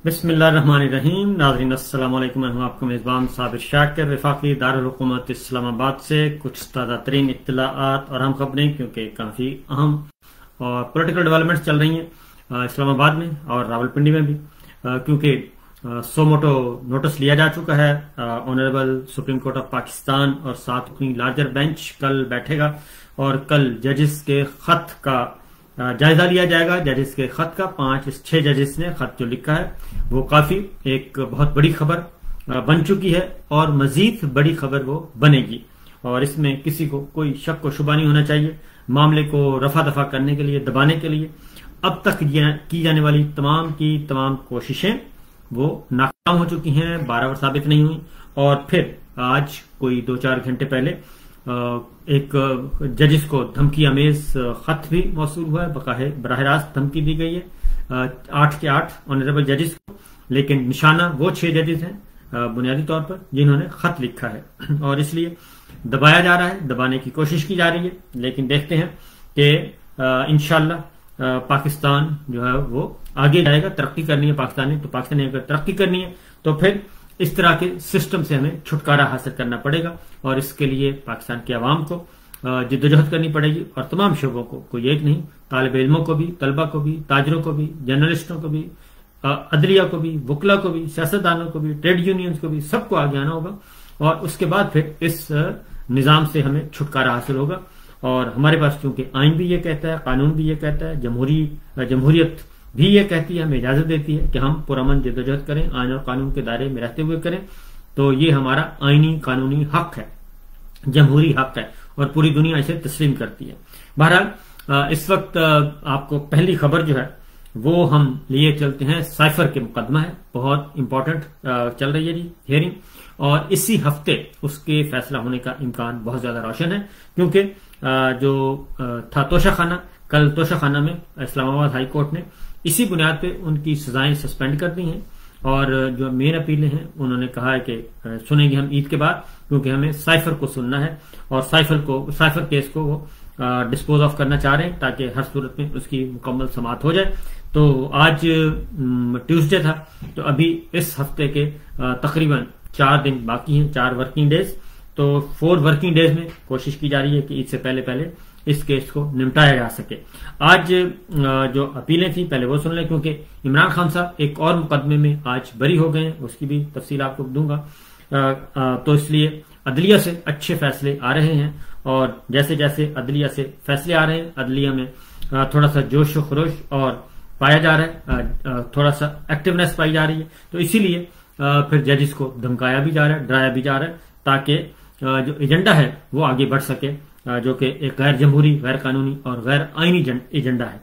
بسم اللہ الرحمن الرحیم. ناظرین السلام علیکم. میں ہوں آپ کا میزبان صابر شاکر. وفاقی دارالحکومت اسلام آباد سے کچھ تازہ ترین اطلاعات اور اہم خبریں، کیونکہ کافی اہم اور پولیٹیکل ڈیولپمنٹس چل رہی ہیں اسلام آباد میں اور راولپنڈی میں بھی، کیونکہ سو موٹو نوٹس لیا جا چکا ہے. Honourable supreme court of Pakistan اور ساتھ اپنی لارجر بینچ کل بیٹھے گا اور کل ججز کے خط کا جائزہ لیا جائے گا. ججز کے خط کا 5-6 ججز نے خط جو لکھا ہے وہ کافی ایک بہت بڑی خبر بن چکی ہے اور مزید بڑی خبر وہ بنے گی، اور اس میں کسی کو کوئی شک و شبہ نہیں ہونا چاہیے. معاملے کو رفع دفع کرنے کے لیے، دبانے کے لیے اب تک کی جانے والی تمام کی تمام کوششیں وہ ناکام ہو چکی ہیں، برابر ثابت نہیں ہوئی. اور پھر آج کوئی 2-4 گھنٹے پہلے ایک ججز کو دھمکی امیز خط بھی موصول ہوا ہے. براہ راست دھمکی دی گئی ہے 8 کے 8 آنریبل ججز کو، لیکن نشانہ وہ 6 ججز ہیں بنیادی طور پر جنہوں نے خط لکھا ہے، اور اس لیے دبایا جا رہا ہے، دبانے کی کوشش کی جا رہی ہے. لیکن دیکھتے ہیں کہ انشاءاللہ پاکستان جو ہے وہ آگے جائے گا. ترقی کرنی ہے پاکستان نے، تو پاکستان نے اگر ترقی کرنی ہے تو پھر اس طرح کے سسٹم سے ہمیں چھٹکارا حاصل کرنا پڑے گا، اور اس کے لیے پاکستان کے عوام کو جدوجہد کرنی پڑے گی، اور تمام شعبوں کو، کوئی ایک نہیں، طالب علموں کو بھی، طلبہ کو بھی، تاجروں کو بھی، جرنلسٹوں کو بھی، عدلیہ کو بھی، وکلا کو بھی، سیاستدانوں کو بھی، ٹریڈ یونینز کو بھی، سب کو آگے آنا ہوگا. اور اس کے بعد پھر اس نظام سے ہمیں چھٹکارا حاصل ہوگا. اور ہمارے پاس چونکہ آئین بھی یہ کہتا ہے، قانون بھی یہ کہتا ہے، جمہوریت بھی یہ کہتی ہے، ہمیں اجازت دیتی ہے کہ ہم پرامن جدوجہد کریں، آئین اور قانون کے دائرے میں رہتے ہوئے کریں. تو یہ ہمارا آئینی قانونی حق ہے، جمہوری حق ہے، اور پوری دنیا اسے تسلیم کرتی ہے. بہرحال اس وقت آپ کو پہلی خبر جو ہے وہ ہم لیے چلتے ہیں. سائفر کے مقدمہ ہے، بہت امپورٹنٹ چل رہی ہے جی ہیئرنگ، اور اسی ہفتے اس کے فیصلہ ہونے کا امکان بہت زیادہ روشن ہے، کیونکہ جو تھا توشہ خانہ، کل توشہ خانہ میں اسلام آباد ہائی کورٹ نے اسی بنیاد پہ ان کی سزائیں سسپینڈ کر دی ہیں، اور جو مین اپیلیں ہیں انہوں نے کہا ہے کہ سنیں گے ہم عید کے بعد، کیونکہ ہمیں سائفر کو سننا ہے، اور سائفر کیس کو وہ ڈسپوز آف کرنا چاہ رہے ہیں تاکہ ہر صورت میں اس کی مکمل سماعت ہو جائے. تو آج ٹیوزڈے تھا، تو ابھی اس ہفتے کے تقریباً 4 دن باقی ہیں، 4 ورکنگ ڈیز. تو 4 ورکنگ ڈیز میں کوشش کی جا رہی ہے کہ عید سے پہلے اس کیس کو نمٹایا جا سکے. آج جو اپیلیں تھیں پہلے وہ سن لیں، کیونکہ عمران خان صاحب ایک اور مقدمے میں آج بری ہو گئے ہیں، اس کی بھی تفصیل آپ کو دوں گا. تو اس لیے عدلیہ سے اچھے فیصلے آ رہے ہیں، اور جیسے جیسے عدلیہ سے فیصلے آ رہے ہیں، عدلیہ میں تھوڑا سا جوش و خروش اور پایا جا رہا ہے، تھوڑا سا ایکٹیونیس پائی جا رہی ہے. تو اسی لیے پھر ججز کو دھمکایا بھی جا رہا ہے، ڈرایا بھی جا رہا ہے، تاکہ جو ایجنڈا ہے وہ آگے بڑھ سکے، جو کہ ایک غیر جمہوری، غیر قانونی اور غیر آئینی ایجنڈا ہے.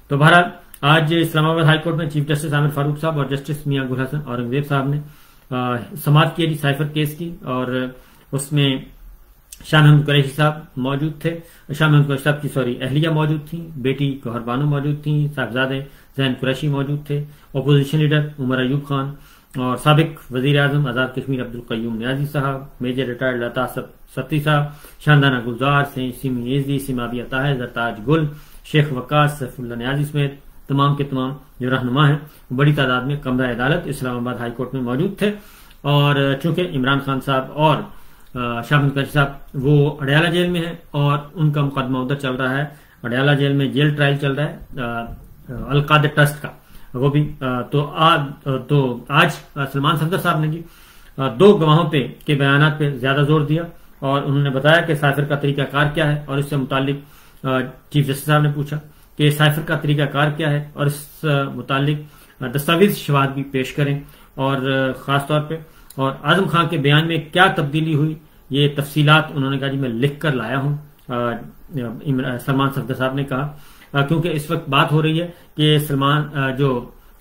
تو بہرحال آج اسلام آباد ہائی کورٹ میں چیف جسٹس عامر فاروق صاحب اور جسٹس میاں گل حسن اورنگزیب صاحب نے سماعت کی سائفر کیس کی، اور اس میں شاہ محمود قریشی صاحب موجود تھے، شاہ محمود قریشی صاحب کی اہلیہ موجود تھیں، بیٹی گوہر بانو موجود تھیں، صاحبزادے زین قریشی موجود تھے، اپوزیشن لیڈر عمر ایوب خان، اور سابق وزیر اعظم آزاد کشمیر عبدالقیوم نیازی صاحب، میجر ریٹائرڈ لتا ستی صاحب، شاندانہ گلزار، سیمی ایزی، سیمابی طاہر، زرتاج گل، شیخ وقاص، سیف اللہ نیازی سمیت تمام کے تمام جو رہنما ہیں بڑی تعداد میں کمرہ عدالت اسلام آباد ہائی کورٹ میں موجود تھے. اور چونکہ عمران خان صاحب اور شاہ محمود قریشی صاحب وہ اڈیالہ جیل میں ہیں، اور ان کا مقدمہ ادھر چل رہا ہے، اڈیالہ جیل میں جیل ٹرائل چل رہا ہے القادر ٹرسٹ کا، وہ بھی. تو آج سلمان صفدر صاحب نے جی 2 گواہوں پہ کے بیانات پہ زیادہ زور دیا، اور انہوں نے بتایا کہ سائفر کا طریقہ کار کیا ہے، اور اس سے متعلق چیف جسٹس صاحب نے پوچھا کہ سائفر کا طریقہ کار کیا ہے، اور اس متعلق دستاویز شواہد بھی پیش کریں، اور خاص طور پہ اور اعظم خان کے بیان میں کیا تبدیلی ہوئی، یہ تفصیلات انہوں نے کہا جی میں لکھ کر لایا ہوں. سلمان صفدر صاحب نے کہا کیونکہ اس وقت بات ہو رہی ہے کہ جو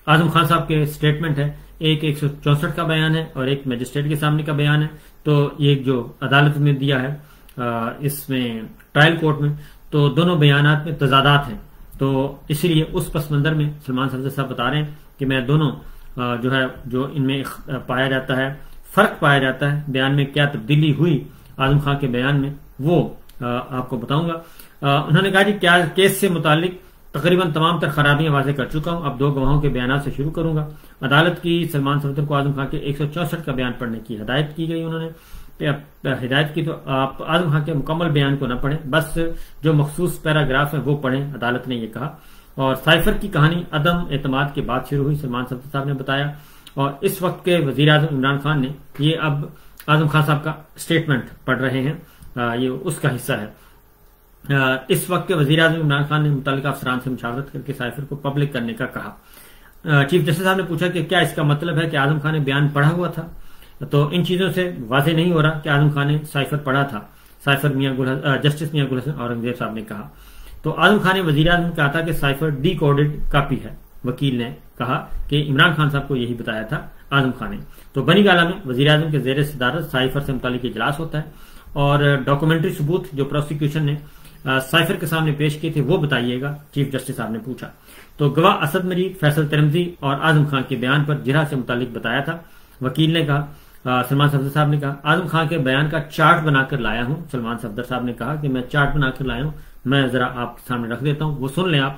اعظم خان صاحب کے سٹیٹمنٹ ہے، ایک 164 کا بیان ہے اور ایک میجسٹریٹ کے سامنے کا بیان ہے. تو یہ جو عدالت میں دیا ہے اس میں ٹرائل کورٹ میں، تو دونوں بیانات میں تضادات ہیں. تو اسی لیے اس پس منظر میں سلمان صفدر صاحب بتا رہے ہیں کہ میں دونوں جو ہے جو ان میں پایا جاتا ہے، فرق پایا جاتا ہے، بیان میں کیا تبدیلی ہوئی اعظم خان کے بیان میں، وہ آپ کو بتاؤں گا. انہوں نے کہا کہ کیا کیس سے متعلق تقریباً تمام تر خرابیاں واضح کر چکا ہوں، اب 2 گواہوں کے بیانات سے شروع کروں گا۔ عدالت کی سلمان صفدر کو اعظم خان کے 164 کا بیان پڑھنے کی ہدایت کی گئی، انہوں نے ہدایت کی تو آپ اعظم خان کے مکمل بیان کو نہ پڑھیں، بس جو مخصوص پیراگراف ہیں وہ پڑھیں، عدالت نے یہ کہا۔ اور سائفر کی کہانی عدم اعتماد کے بعد شروع ہوئی، سلمان صفدر صاحب نے بتایا، اور اس وقت کے وزیر اعظم عمران خان نے، یہ اب اعظم خان صاحب کا اسٹیٹمنٹ پڑھ رہے ہیں، یہ اس کا حصہ ہے۔ اس وقت کے وزیر اعظم عمران خان نے متعلقہ افسران سے مشاورت کر کے سائفر کو پبلک کرنے کا کہا۔ چیف جسٹس صاحب نے پوچھا کہ کیا اس کا مطلب ہے کہ اعظم خان نے بیان پڑھا ہوا تھا؟ تو ان چیزوں سے واضح نہیں ہو رہا کہ اعظم خان نے سائفر پڑھا تھا، جسٹس میاں گل حسن اورنگزیب صاحب نے کہا۔ تو اعظم خان نے وزیر اعظم کہا تھا کہ سائفر ڈی کوڈڈ کاپی ہے، وکیل نے کہا کہ عمران خان صاحب کو یہی بتایا تھا اعظم خان نے۔ تو بنی گالہ میں وزیر اعظم کے زیر صدارت سائفر سے متعلق اجلاس ہوتا ہے، اور ڈاکومنٹری ثبوت جو پروسیکیوشن نے سائفر کے سامنے پیش کیے تھے وہ بتائیے گا، چیف جسٹس صاحب نے پوچھا۔ تو گواہ اسد مرید، فیصل ترمذی اور اعظم خان کے بیان پر جرح سے متعلق بتایا تھا، وکیل نے کہا۔ سلمان صفدر صاحب نے کہا اعظم خان کے بیان کا چارٹ بنا کر لایا ہوں، سلمان صفدر صاحب نے کہا کہ میں چارٹ بنا کر لایا ہوں، میں ذرا آپ کے سامنے رکھ دیتا ہوں، وہ سن لیں آپ۔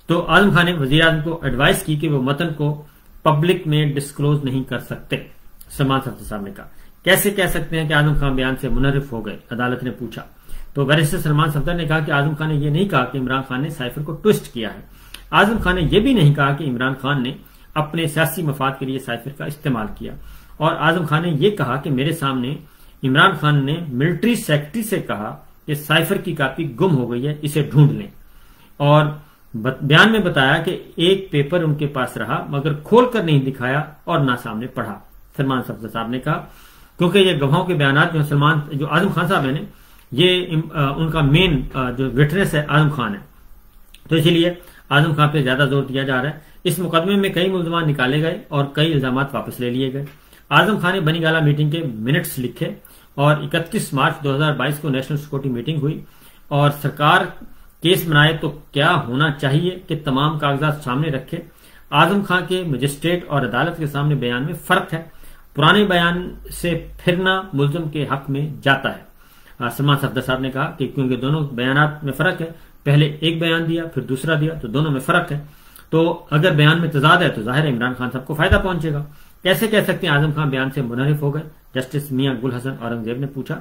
تو اعظم خان نے وزیر اعظم کو ایڈوائز کی کہ وہ متن کو پبلک میں ڈسکلوز نہیں کر سکتے، سلمان صفدر صاحب نے کہا۔ کیسے کہہ سکتے ہیں کہ اعظم خان بیان سے منحرف ہو گئے، عدالت نے پوچھا۔ تو بیرسٹر سلمان صفدر نے کہا کہ اعظم خان نے یہ نہیں کہا کہ عمران خان نے سائفر کو ٹوسٹ کیا ہے، اعظم خان نے یہ بھی نہیں کہا کہ عمران خان نے اپنے سیاسی مفاد کے لیے سائفر کا استعمال کیا، اور اعظم خان نے یہ کہا کہ میرے سامنے عمران خان نے ملٹری سیکرٹری سے کہا کہ سائفر کی کاپی گم ہو گئی ہے، اسے ڈھونڈ لیں، اور بیان میں بتایا کہ ایک پیپر ان کے پاس رہا مگر کھول کر نہیں دکھایا اور نہ سامنے پڑھا، سلمان صفدر صاحب نے کہا۔ کیونکہ یہ گواہوں کے بیانات جو اعظم خان صاحب ہیں یہ ان کا مین جو وٹنس ہے اعظم خان ہے، تو اسی لیے اعظم خان پہ زیادہ زور دیا جا رہا ہے۔ اس مقدمے میں کئی ملزمان نکالے گئے اور کئی الزامات واپس لے لیے گئے۔ اعظم خان نے بنی گالہ میٹنگ کے منٹس لکھے، اور 31 مارچ 2022 کو نیشنل سیکورٹی میٹنگ ہوئی، اور سرکار کیس بنائے تو کیا ہونا چاہیے کہ تمام کاغذات سامنے رکھے۔ اعظم خان کے مجسٹریٹ اور عدالت کے سامنے بیان میں فرق ہے، پرانے بیان سے پھرنا ملزم کے حق میں جاتا ہے۔ سلمان صفدر صاحب نے کہا کہ کیونکہ دونوں بیانات میں فرق ہے، پہلے ایک بیان دیا پھر دوسرا دیا، تو دونوں میں فرق ہے، تو اگر بیان میں تضاد ہے تو ظاہر ہے عمران خان صاحب کو فائدہ پہنچے گا۔ کیسے کہہ سکتے ہیں اعظم خان بیان سے منحرف ہو گئے، جسٹس میاں گل حسن اورنگزیب نے پوچھا۔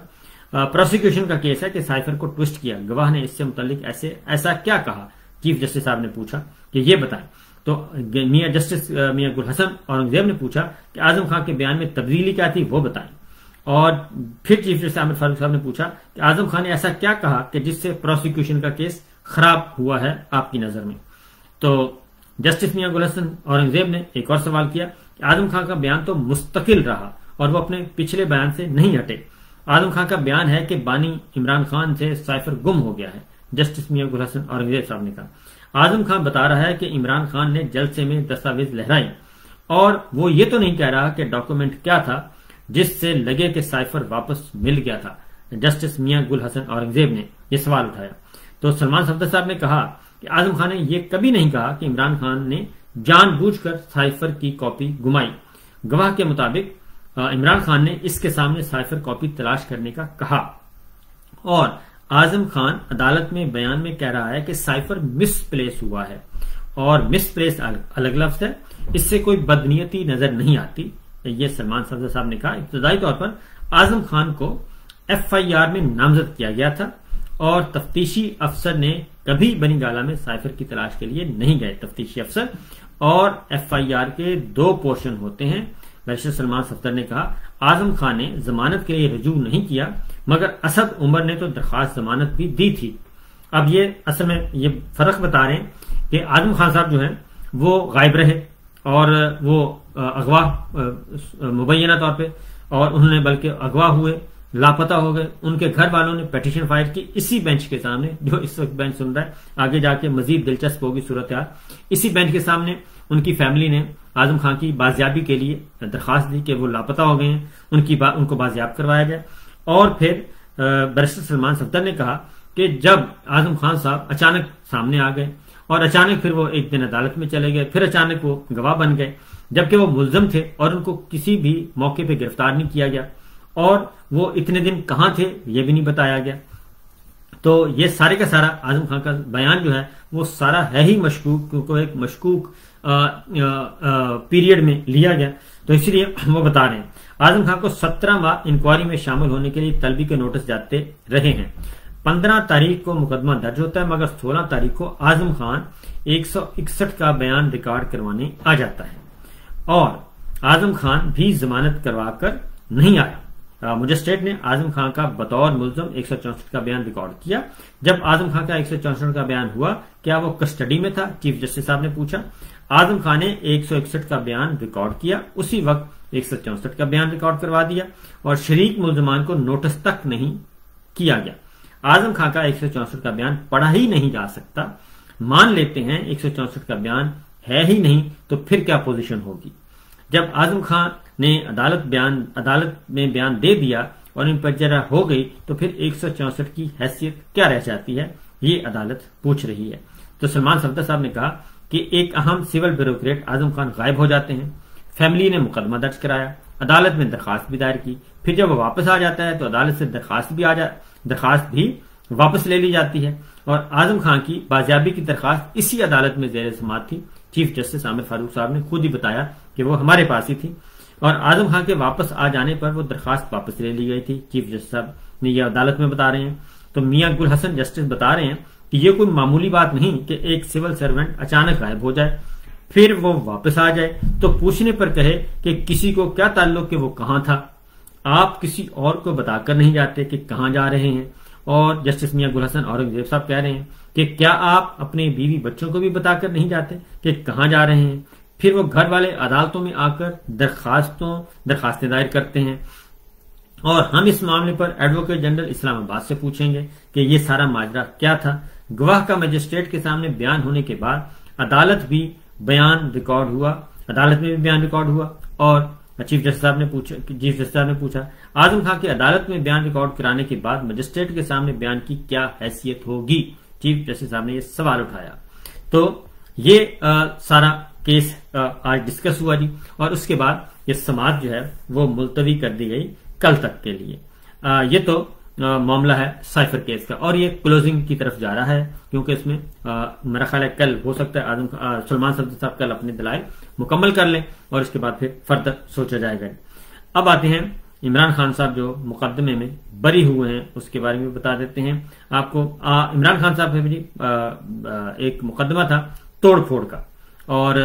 پروسیکیوشن کا کیس ہے کہ سائفر کو ٹوسٹ کیا، گواہ نے اس سے متعلق ایسا کیا کہا، چیف جسٹس صاحب نے پوچھا کہ یہ بتائیں۔ تو جسٹس میاں گل حسن اورنگزیب نے پوچھا کہ اعظم خان کے بیان میں تبدیلی کیا تھی وہ بتائیں، اور پھر چیف جسٹس عامر فاروق صاحب نے پوچھا کہ اعظم خان نے ایسا کیا کہا کہ جس سے پروسیکیوشن کا کیس خراب ہوا ہے آپ کی نظر میں۔ تو جسٹس میاں گل حسن اورنگزیب نے ایک اور سوال کیا کہ اعظم خان کا بیان تو مستقل رہا اور وہ اپنے پچھلے بیان سے نہیں ہٹے، اعظم خان کا بیان ہے کہ بانی عمران خان سے سائفر گم ہو گیا ہے، جسٹس میاں گل حسن اورنگزیب صاحب نے کہا۔ اعظم خان بتا رہا ہے کہ عمران خان نے جلسے میں دستاویز لہرائی، اور وہ یہ تو نہیں کہہ رہا کہ ڈاکومنٹ کیا تھا جس سے لگے کہ سائفر واپس مل گیا تھا، جسٹس میاں گل حسن اورنگزیب نے یہ سوال اٹھایا۔ تو سلمان صفدر صاحب نے کہا کہ اعظم خان نے یہ کبھی نہیں کہا کہ عمران خان نے جان بوجھ کر سائفر کی کاپی گمائی، گواہ کے مطابق عمران خان نے اس کے سامنے سائفر کاپی تلاش کرنے کا کہا، اور اعظم خان عدالت میں بیان میں کہہ رہا ہے کہ سائفر مس پلیس ہوا ہے، اور مس پلیس الگ لفظ ہے، اس سے کوئی بدنیتی نظر نہیں آتی، یہ سلمان صفدر صاحب نے کہا۔ ابتدائی طور پر اعظم خان کو FIR میں نامزد کیا گیا تھا، اور تفتیشی افسر نے کبھی بنی گالہ میں سائفر کی تلاش کے لیے نہیں گئے تفتیشی افسر، اور FIR کے 2 پورشن ہوتے ہیں۔ بیرسٹر سلمان صفدر نے کہا اعظم خان نے ضمانت کے لیے رجوع نہیں کیا، مگر اسد عمر نے تو درخواست ضمانت بھی دی تھی۔ اب یہ اصل میں یہ فرق بتا رہے ہیں کہ اعظم خان صاحب جو ہیں وہ غائب رہے، اور وہ اغوا مبینہ طور پہ، اور انہوں نے بلکہ اغوا ہوئے، لاپتہ ہو گئے، ان کے گھر والوں نے پیٹیشن فائل کی اسی بینچ کے سامنے، جو اس وقت بینچ سن رہا ہے، آگے جا کے مزید دلچسپ ہوگی صورتحال، اسی بینچ کے سامنے ان کی فیملی نے اعظم خان کی بازیابی کے لیے درخواست دی کہ وہ لاپتہ ہو گئے ہیں، ان کو بازیاب کروایا جائے۔ اور پھر بیرسٹر سلمان صفدر نے کہا کہ جب اعظم خان صاحب اچانک سامنے آ گئے، اور اچانک پھر وہ ایک دن عدالت میں چلے گئے، پھر اچانک وہ گواہ بن گئے، جبکہ وہ ملزم تھے اور ان کو کسی بھی موقع پہ گرفتار نہیں کیا گیا، اور وہ اتنے دن کہاں تھے یہ بھی نہیں بتایا گیا۔ تو یہ سارے کا سارا اعظم خان کا بیان جو ہے وہ سارا ہے ہی مشکوک، کیونکہ ایک مشکوک پیریڈ میں لیا گیا، تو اسی لیے وہ بتا رہے ہیں اعظم خان کو 17 ماہ انکوائری میں شامل ہونے کے لیے طلبی کے نوٹس جاتے رہے ہیں۔ 15 تاریخ کو مقدمہ درج ہوتا ہے، مگر 16 تاریخ کو اعظم خان 161 کا بیان ریکارڈ کروانے آ جاتا ہے، اور اعظم خان بھی ضمانت کروا کر نہیں آیا۔ مجسٹریٹ نے اعظم خان کا بطور ملزم 164 کا بیان ریکارڈ کیا۔ جب اعظم خان کا 164 کا بیان ہوا، کیا وہ کسٹڈی میں تھا؟ چیف جسٹس صاحب نے پوچھا۔ اعظم خان نے 161 کا بیان ریکارڈ کیا، اسی وقت 164 کا بیان ریکارڈ کروا دیا، اور شریک ملزمان کو نوٹس تک نہیں کیا گیا۔ اعظم خان کا 164 کا بیان پڑھا ہی نہیں جا سکتا۔ مان لیتے ہیں 164 کا بیان ہے ہی نہیں، تو پھر کیا پوزیشن ہوگی؟ جب اعظم خان نے عدالت میں بیان دے دیا اور ان پر جرح ہو گئی، تو پھر 164 کی حیثیت کیا رہ جاتی ہے؟ یہ عدالت پوچھ رہی ہے۔ تو سلمان صفدر صاحب نے کہا کہ ایک اہم سول بیوروکریٹ اعظم خان غائب ہو جاتے ہیں، فیملی نے مقدمہ درج کرایا، عدالت میں درخواست بھی دائر کی، پھر جب وہ واپس آ جاتا ہے تو عدالت سے درخواست بھی واپس لے لی جاتی ہے، اور اعظم خان کی بازیابی کی درخواست اسی عدالت میں زیر سماعت تھی۔ چیف جسٹس عامر فاروق صاحب نے خود ہی بتایا کہ وہ ہمارے پاس ہی تھی، اور اعظم خان کے واپس آ جانے پر وہ درخواست واپس لے لی گئی تھی۔ چیف جسٹس صاحب نے یہ عدالت میں بتا رہے ہیں۔ تو میاں گل حسن جسٹس بتا رہے ہیں کہ یہ کوئی معمولی بات نہیں کہ ایک سول سروینٹ اچانک غائب ہو جائے پھر وہ واپس آ جائے تو پوچھنے پر کہے کہ کسی کو کیا تعلق کہ وہ کہاں تھا، آپ کسی اور کو بتا کر نہیں جاتے کہ کہاں جا رہے ہیں۔ اور جسٹس میاں گل حسن اورنگزیب صاحب کہہ رہے ہیں کہ کیا آپ اپنے بیوی بچوں کو بھی بتا کر نہیں جاتے کہ کہاں جا رہے ہیں؟ پھر وہ گھر والے عدالتوں میں آ کر درخواستیں دائر کرتے ہیں، اور ہم اس معاملے پر ایڈوکیٹ جنرل اسلام آباد سے پوچھیں گے کہ یہ سارا ماجرا کیا تھا۔ گواہ کا مجسٹریٹ کے سامنے بیان ہونے کے بعد عدالت میں بھی بیان ریکارڈ ہوا، اور چیف جسٹس صاحب نے پوچھا اعظم خان کے عدالت میں بیان ریکارڈ کرانے کے بعد مجسٹریٹ کے سامنے بیان کی کیا حیثیت ہوگی؟ چیف جسٹس صاحب نے یہ سوال اٹھایا۔ تو یہ سارا کیس آج ڈسکس ہوا جی، اور اس کے بعد یہ سماعت جو ہے وہ ملتوی کر دی گئی کل تک کے لیے۔ یہ تو معاملہ ہے سائفر کیس کا، اور یہ کلوزنگ کی طرف جا رہا ہے، کیونکہ اس میں میرا خیال ہے کل ہو سکتا ہے سلمان صفدر صاحب کل اپنے دلائل مکمل کر لیں، اور اس کے بعد پھر فردر سوچا جائے گا۔ اب آتے ہیں عمران خان صاحب جو مقدمے میں بری ہوئے ہیں، اس کے بارے میں بتا دیتے ہیں آپ کو۔ عمران خان صاحب بھی ایک مقدمہ تھا توڑ پھوڑ کا، اور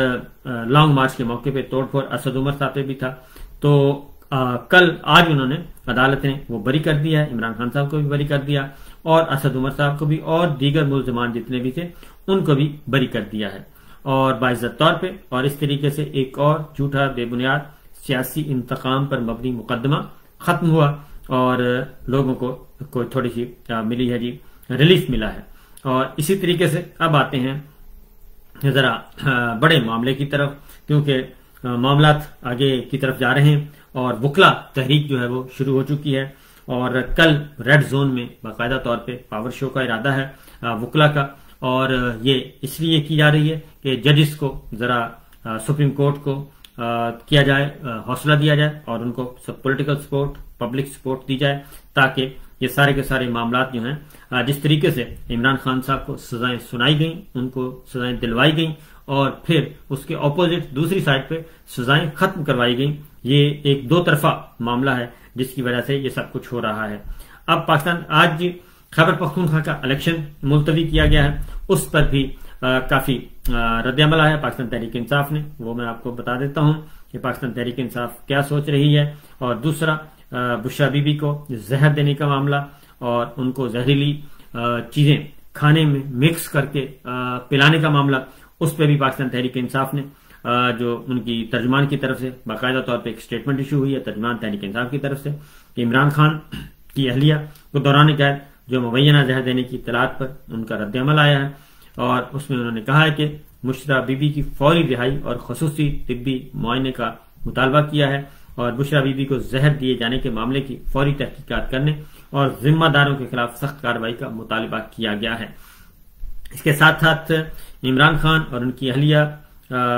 لانگ مارچ کے موقع پہ توڑ پھوڑ اسد عمر صاحب پہ بھی تھا، تو آج انہوں نے عدالت نے وہ بری کر دیا ہے، عمران خان صاحب کو بھی بری کر دیا، اور اسد عمر صاحب کو بھی، اور دیگر ملزمان جتنے بھی تھے ان کو بھی بری کر دیا ہے، اور باعزت طور پہ۔ اور اس طریقے سے ایک اور جھوٹا بے بنیاد سیاسی انتقام پر مبنی مقدمہ ختم ہوا، اور لوگوں کو تھوڑی سی ملی ہے جی، ریلیف ملا ہے۔ اور اسی طریقے سے اب آتے ہیں ذرا بڑے معاملے کی طرف، کیونکہ معاملات آگے کی طرف جا رہے ہیں، اور وکلا تحریک جو ہے وہ شروع ہو چکی ہے، اور کل ریڈ زون میں باقاعدہ طور پہ پاور شو کا ارادہ ہے وکلا کا، اور یہ اس لیے کی جا رہی ہے کہ ججز کو ذرا سپریم کورٹ کو کیا جائے، حوصلہ دیا جائے، اور ان کو پولیٹیکل سپورٹ، پبلک سپورٹ دی جائے، تاکہ یہ سارے کے سارے معاملات جو ہیں جس طریقے سے عمران خان صاحب کو سزائیں سنائی گئیں، ان کو سزائیں دلوائی گئیں، اور پھر اس کے اپوزٹ دوسری سائڈ پہ سزائیں ختم کروائی گئیں، یہ ایک دو طرفہ معاملہ ہے جس کی وجہ سے یہ سب کچھ ہو رہا ہے۔ اب پاکستان آج خیبر پختونخوا کا الیکشن ملتوی کیا گیا ہے، اس پر بھی کافی رد عمل آیا پاکستان تحریک انصاف نے، وہ میں آپ کو بتا دیتا ہوں کہ پاکستان تحریک انصاف کیا سوچ رہی ہے۔ اور دوسرا بشرا بی بی کو زہر دینے کا معاملہ، اور ان کو زہریلی چیزیں کھانے میں مکس کر کے پلانے کا معاملہ، اس پہ بھی پاکستان تحریک انصاف نے جو ان کی ترجمان کی طرف سے باقاعدہ طور پہ ایک اسٹیٹمنٹ ایشو ہوئی ہے ترجمان تحریک انصاف کی طرف سے کہ عمران خان کی اہلیہ کو دوران قید جو مبینہ زہر دینے کی اطلاعات پر ان کا رد عمل آیا ہے، اور اس میں انہوں نے کہا ہے کہ بشرا بی بی کی فوری رہائی اور خصوصی طبی معائنے کا مطالبہ کیا ہے، اور بشرا بی بی کو زہر دیے جانے کے معاملے کی فوری تحقیقات کرنے اور ذمہ داروں کے خلاف سخت کارروائی کا مطالبہ کیا گیا ہے۔ اس کے ساتھ ساتھ عمران خان اور ان کی اہلیہ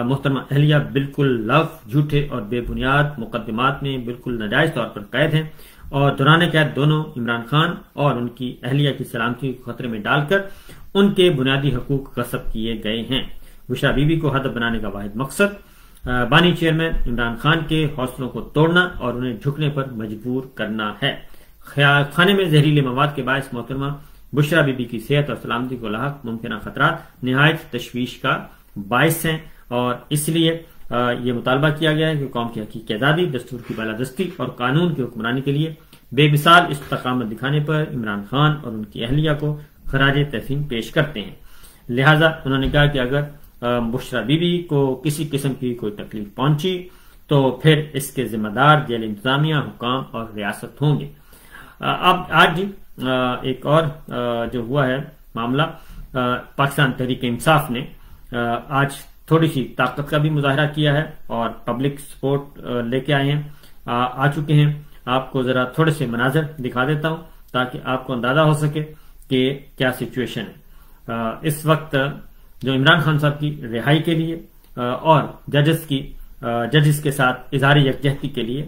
محترمہ اہلیہ بالکل جھوٹے اور بے بنیاد مقدمات میں بالکل ناجائز طور پر قید ہیں، اور دوران قید دونوں عمران خان اور ان کی اہلیہ کی سلامتی کو خطرے میں ڈال کر ان کے بنیادی حقوق غصب کیے گئے ہیں۔ بشرا بی بی کو ہدف بنانے کا واحد مقصد بانی چیئرمین عمران خان کے حوصلوں کو توڑنا اور انہیں جھکنے پر مجبور کرنا ہے۔ کھانے میں زہریلے مواد کے باعث محترمہ بشرا بی بی کی صحت اور سلامتی کو لاحق ممکنہ خطرات نہایت تشویش کا باعث ہیں، اور اس لیے یہ مطالبہ کیا گیا ہے کہ قوم کی حقیقی آزادی، دستور کی بالادستی اور قانون کی حکمرانی کے لیے بے مثال استقامت دکھانے پر عمران خان اور ان کی اہلیہ کو خراج تحسین پیش کرتے ہیں۔ لہذا انہوں نے کہا کہ اگر بشرا بی بی کو کسی قسم کی کوئی تکلیف پہنچی تو پھر اس کے ذمہ دار جیل انتظامیہ، حکام اور ریاست ہوں گے۔ اب آج ایک اور جو ہوا ہے معاملہ، پاکستان تحریک انصاف نے آج تھوڑی سی طاقت کا بھی مظاہرہ کیا ہے اور پبلک سپورٹ لے کے آئے ہیں، آ چکے ہیں۔ آپ کو ذرا تھوڑے سے مناظر دکھا دیتا ہوں تاکہ آپ کو اندازہ ہو سکے کہ کیا سچویشن ہے۔ اس وقت جو عمران خان صاحب کی رہائی کے لیے اور ججز کے ساتھ اظہار یکجہتی کے لیے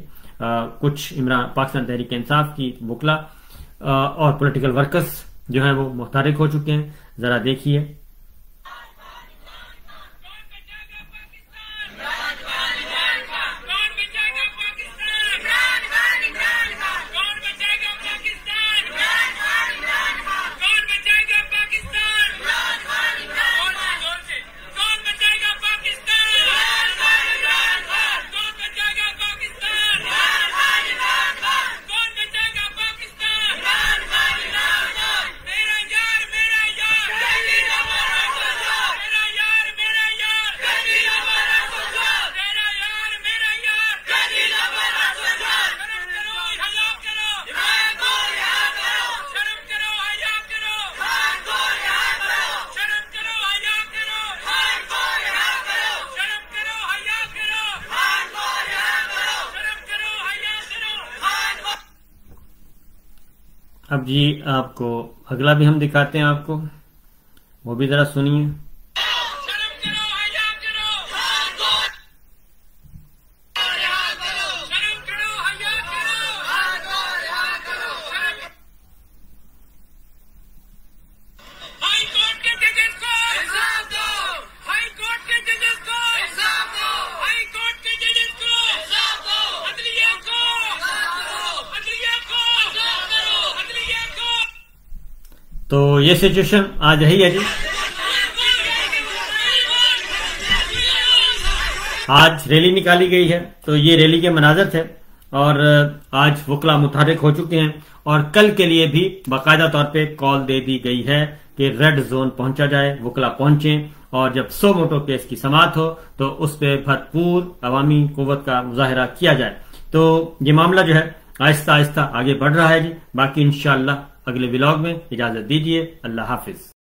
کچھ پاکستان تحریک انصاف کی وکلا اور پولیٹیکل ورکرز جو ہیں وہ متحرک ہو چکے ہیں، ذرا دیکھیے۔ اب جی آپ کو اگلا بھی ہم دکھاتے ہیں، آپ کو وہ بھی ذرا سنیے۔ تو یہ سچویشن آج رہی ہے جی، آج ریلی نکالی گئی ہے، تو یہ ریلی کے مناظر تھے اور آج وکلا متحرک ہو چکے ہیں، اور کل کے لیے بھی باقاعدہ طور پہ کال دے دی گئی ہے کہ ریڈ زون پہنچا جائے، وکلا پہنچیں، اور جب سو موٹو کیس کی سماعت ہو تو اس پہ بھرپور عوامی قوت کا مظاہرہ کیا جائے۔ تو یہ معاملہ جو ہے آہستہ آہستہ آگے بڑھ رہا ہے جی، باقی انشاءاللہ اگلے ولاگ میں۔ اجازت دیجیے، اللہ حافظ۔